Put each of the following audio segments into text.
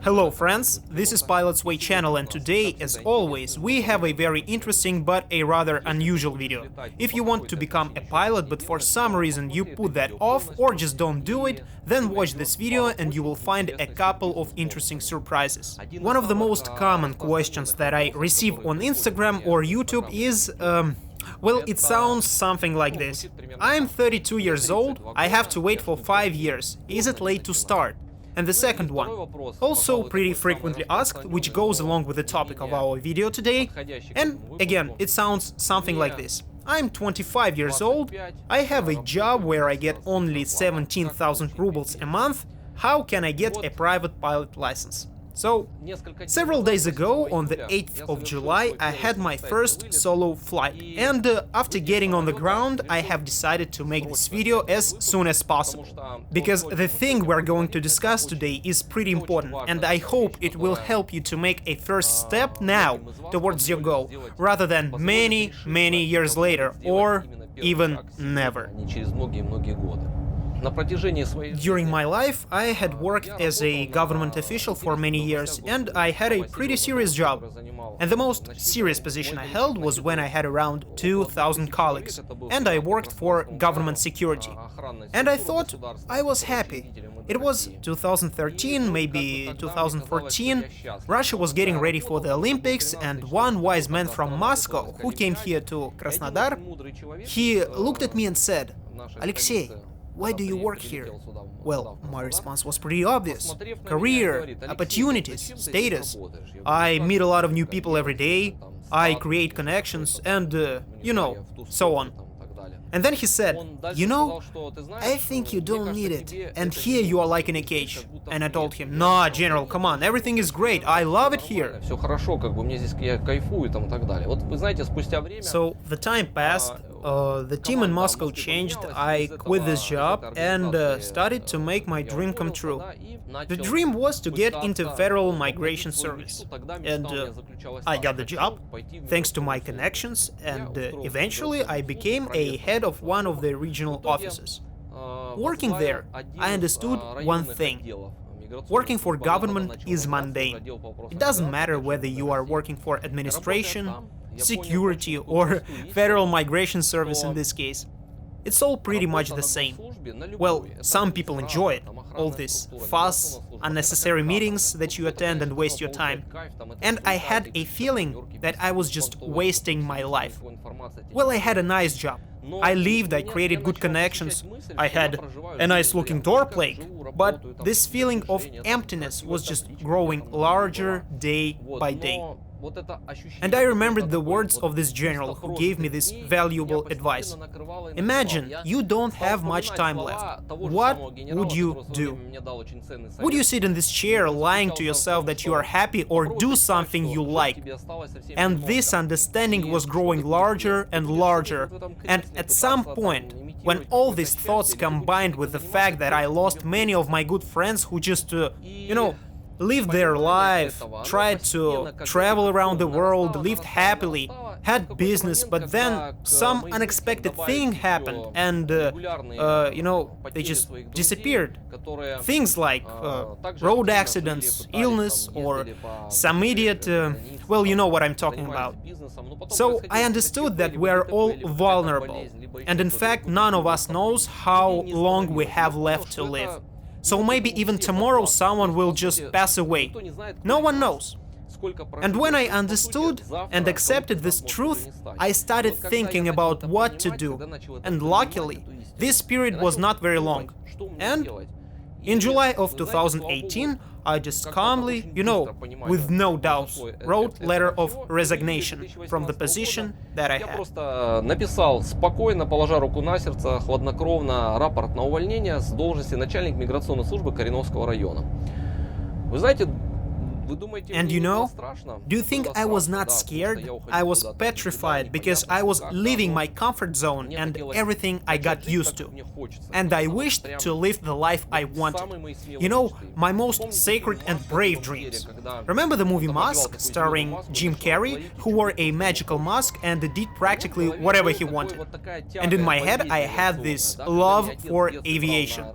Hello friends, this is Pilot's Way channel, and today, as always, we have a very interesting but a rather unusual video. If you want to become a pilot but for some reason you put that off or just don't do it, then watch this video and you will find a couple of interesting surprises. One of the most common questions that I receive on Instagram or YouTube is, well, it sounds something like this. I'm 32 years old, I have to wait for 5 years. Is it late to start? And the second one, also pretty frequently asked, which goes along with the topic of our video today, and again, it sounds something like this. I'm 25 years old, I have a job where I get only 17,000 rubles a month, how can I get a private pilot license? So, several days ago, on the 8th of July, I had my first solo flight, and after getting on the ground, I have decided to make this video as soon as possible. Because the thing we're going to discuss today is pretty important, and I hope it will help you to make a first step now towards your goal, rather than many, many years later, or even never. During my life, I had worked as a government official for many years, and I had a pretty serious job. And the most serious position I held was when I had around 2,000 colleagues, and I worked for government security. And I thought I was happy. It was 2013, maybe 2014. Russia was getting ready for the Olympics, and one wise man from Moscow, who came here to Krasnodar, he looked at me and said, "Alexei, why do you work here?" Well, my response was pretty obvious. Career, opportunities, status. I meet a lot of new people every day, I create connections, and, you know, so on. And then he said, "You know, I think you don't need it, and here you are like in a cage." And I told him, "Nah, General, come on, everything is great, I love it here." So the time passed, the team in Moscow changed, I quit this job and started to make my dream come true. The dream was to get into Federal Migration Service, and I got the job, thanks to my connections, and eventually I became a head of one of the regional offices. Working there, I understood one thing. Working for government is mundane. It doesn't matter whether you are working for administration, security, or Federal Migration Service in this case. It's all pretty much the same. Well, some people enjoy it, all this fuss, unnecessary meetings that you attend and waste your time. And I had a feeling that I was just wasting my life. Well, I had a nice job. I lived, I created good connections, I had a nice-looking door plaque, but this feeling of emptiness was just growing larger day by day. And I remembered the words of this general who gave me this valuable advice. Imagine you don't have much time left. What would you do? Would you sit in this chair lying to yourself that you are happy, or do something you like? And this understanding was growing larger and larger. And at some point, when all these thoughts combined with the fact that I lost many of my good friends who just, lived their life, tried to travel around the world, lived happily, had business, but then some unexpected thing happened and, they just disappeared. Things like road accidents, illness, or some idiot, well, you know what I'm talking about. So I understood that we're all vulnerable, and in fact none of us knows how long we have left to live. So maybe even tomorrow someone will just pass away. No one knows. And when I understood and accepted this truth, I started thinking about what to do. And luckily, this period was not very long. And in July of 2018, I just calmly, with no doubts, wrote letter of resignation from the position that I had. Я просто написал спокойно, положа руку на сердце, хладнокровно рапорт на увольнение с должности начальник миграционной службы Кореновского района. Вы знаете, And you know, do you think I was not scared? I was petrified because I was leaving my comfort zone and everything I got used to. And I wished to live the life I wanted. You know, my most sacred and brave dreams. Remember the movie Mask, starring Jim Carrey, who wore a magical mask and did practically whatever he wanted? And in my head, I had this love for aviation.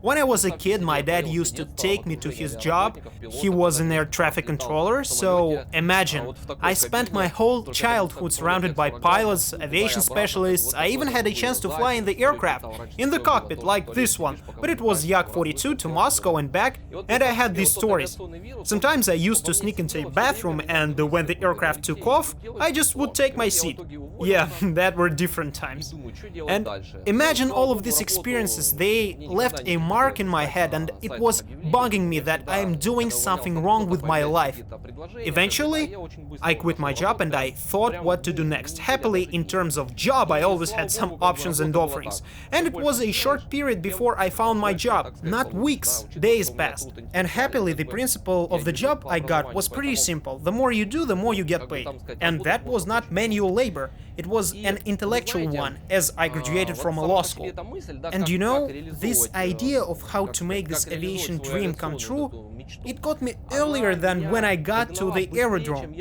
When I was a kid, my dad used to take me to his job. He was an air traffic controller, so imagine, I spent my whole childhood surrounded by pilots, aviation specialists. I even had a chance to fly in the aircraft, in the cockpit, like this one, but it was Yak-42 to Moscow and back, and I had these stories. Sometimes I used to sneak into a bathroom, and when the aircraft took off, I just would take my seat. Yeah, that were different times. And imagine all of these experiences, they left a mark in my head, and it was bugging me that I am doing something wrong with my life. Eventually, I quit my job and I thought what to do next. Happily, in terms of job, I always had some options and offerings. And it was a short period before I found my job, not weeks, days passed. And happily, the principle of the job I got was pretty simple. The more you do, the more you get paid. And that was not manual labor. It was an intellectual one, as I graduated from a law school. And you know, this idea of how to make this aviation dream come true, it got me earlier than when I got to the aerodrome.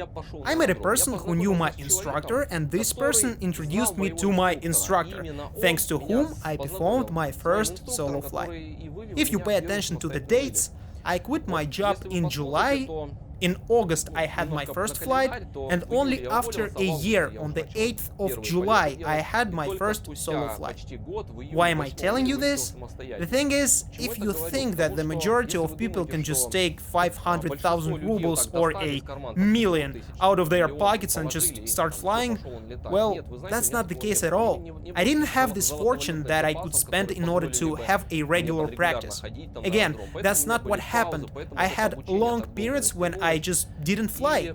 I met a person who knew my instructor, and this person introduced me to my instructor, thanks to whom I performed my first solo flight. If you pay attention to the dates, I quit my job in July. In August I had my first flight, and only after a year, on the 8th of July, I had my first solo flight. Why am I telling you this? The thing is, if you think that the majority of people can just take 500,000 rubles or a million out of their pockets and just start flying, well, that's not the case at all. I didn't have this fortune that I could spend in order to have a regular practice. Again, that's not what happened. I had long periods when I just didn't fly.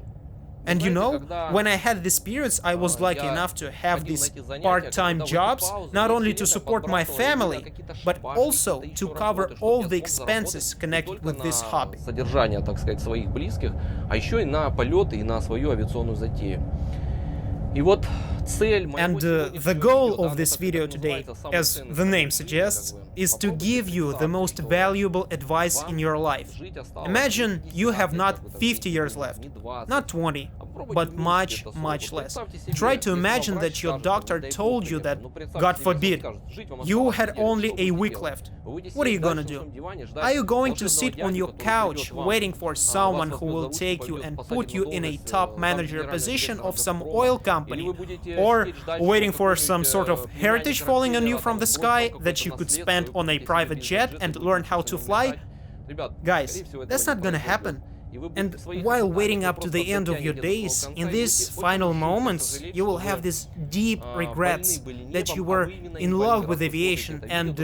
And you know, when I had these periods, I was lucky enough to have these part-time jobs, not only to support my family, but also to cover all the expenses connected with this hobby. Содержание, так сказать, своих близких, а еще и на полеты и на свою авиационную затею. And the goal of this video today, as the name suggests, is to give you the most valuable advice in your life. Imagine you have not 50 years left, not 20, but much, much less. Try to imagine that your doctor told you that, God forbid, you had only a week left. What are you gonna do? Are you going to sit on your couch waiting for someone who will take you and put you in a top manager position of some oil company? Or waiting for some sort of heritage falling on you from the sky that you could spend on a private jet and learn how to fly? Guys, that's not gonna happen. And while waiting up to the end of your days, in these final moments, you will have these deep regrets that you were in love with aviation, and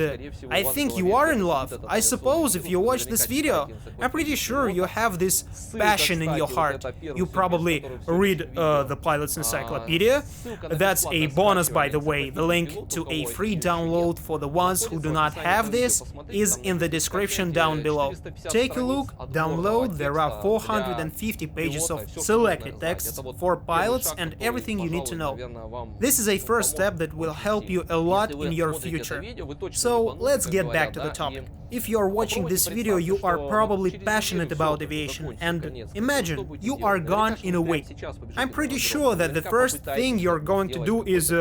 I think you are in love. I suppose if you watch this video, I'm pretty sure you have this passion in your heart. You probably read the Pilot's Encyclopedia. That's a bonus, by the way. The link to a free download for the ones who do not have this is in the description down below. Take a look, download, there are 450 pages of selected texts for pilots and everything you need to know. This is a first step that will help you a lot in your future. So let's get back to the topic. If you are watching this video, you are probably passionate about aviation, and imagine you are gone in a week. I'm pretty sure that the first thing you're going to do is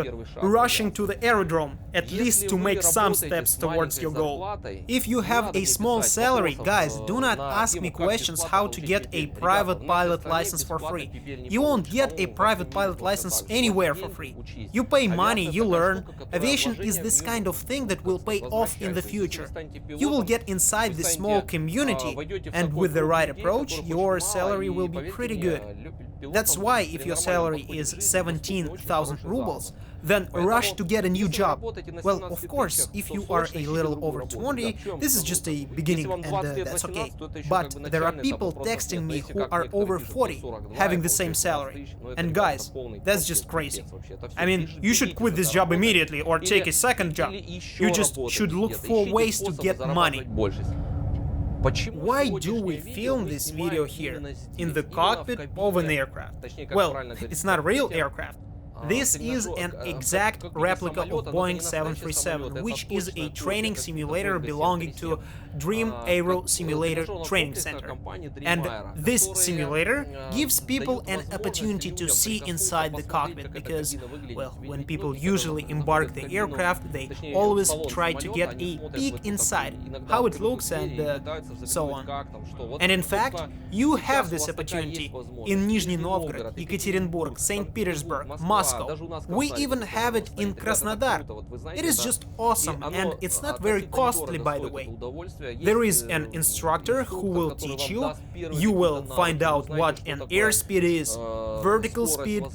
rushing to the aerodrome, at least to make some steps towards your goal. If you have a small salary, guys, do not ask me questions how to get a private pilot license for free. You won't get a private pilot license anywhere for free. You pay money, you learn. Aviation is this kind of thing that will pay off in the future. You will get inside this small community, and with the right approach, your salary will be pretty good. That's why if your salary is 17,000 rubles, then rush to get a new job. Well, of course, if you are a little over 20, this is just a beginning, and that's okay. But there are people texting me who are over 40, having the same salary. And guys, that's just crazy. I mean, you should quit this job immediately or take a second job. You just should look for ways to get money. Why do we film this video here, in the cockpit of an aircraft? Well, it's not a real aircraft. This is an exact replica of Boeing 737, which is a training simulator belonging to Dream Aero Simulator Training Center. And this simulator gives people an opportunity to see inside the cockpit, because, well, when people usually embark the aircraft, they always try to get a peek inside, how it looks and so on. And in fact, you have this opportunity in Nizhny Novgorod, Yekaterinburg, St. Petersburg, Moscow. We even have it in Krasnodar. It is just awesome, and it's not very costly, by the way. There is an instructor who will teach you. You will find out what an airspeed is, vertical speed.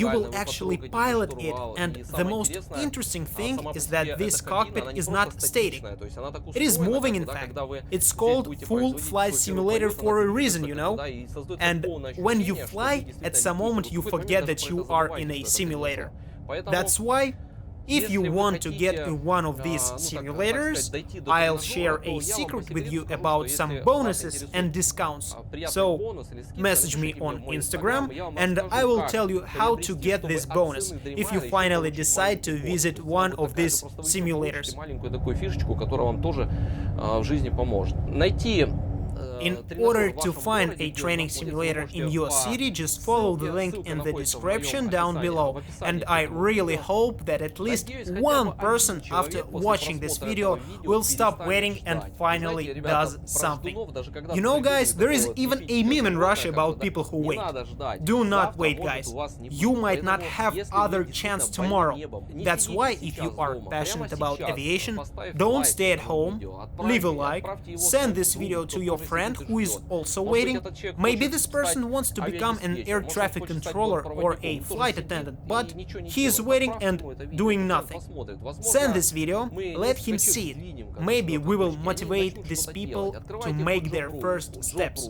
You will actually pilot it, and the most interesting thing is that this cockpit is not static. It is moving, in fact. It's called full flight simulator for a reason, you know? And when you fly, at some moment you forget that you are in a simulator. That's why, if you want to get in one of these simulators, I'll share a secret with you about some bonuses and discounts. So, message me on Instagram and I will tell you how to get this bonus if you finally decide to visit one of these simulators. In order to find a training simulator in your city, just follow the link in the description down below. And I really hope that at least one person after watching this video will stop waiting and finally does something. You know, guys, there is even a meme in Russia about people who wait. Do not wait, guys. You might not have other chance tomorrow. That's why, if you are passionate about aviation, don't stay at home, leave a like, send this video to your friend who is also waiting. Maybe this person wants to become an air traffic controller or a flight attendant, but he is waiting and doing nothing. Send this video, let him see it. Maybe we will motivate these people to make their first steps.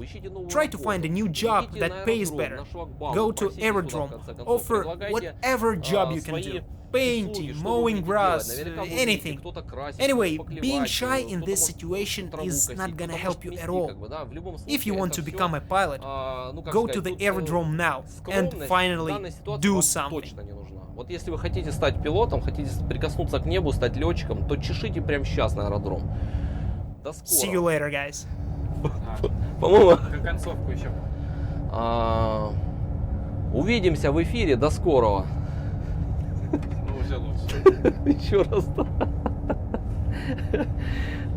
Try to find a new job that pays better. Go to aerodrome, offer whatever job you can do. Painting, mowing grass, anything. Anyway, being shy in this situation is not gonna help you at all. If you want to become a pilot, go to the aerodrome now and finally do something. Вот если вы хотите стать пилотом, хотите прикоснуться к небу, стать летчиком, то чешите прямо сейчас на аэродром. До скорого. See you later, guys. По-моему, концовку еще. Увидимся в эфире. До скорого. Ну, уже лучше. Еще раз.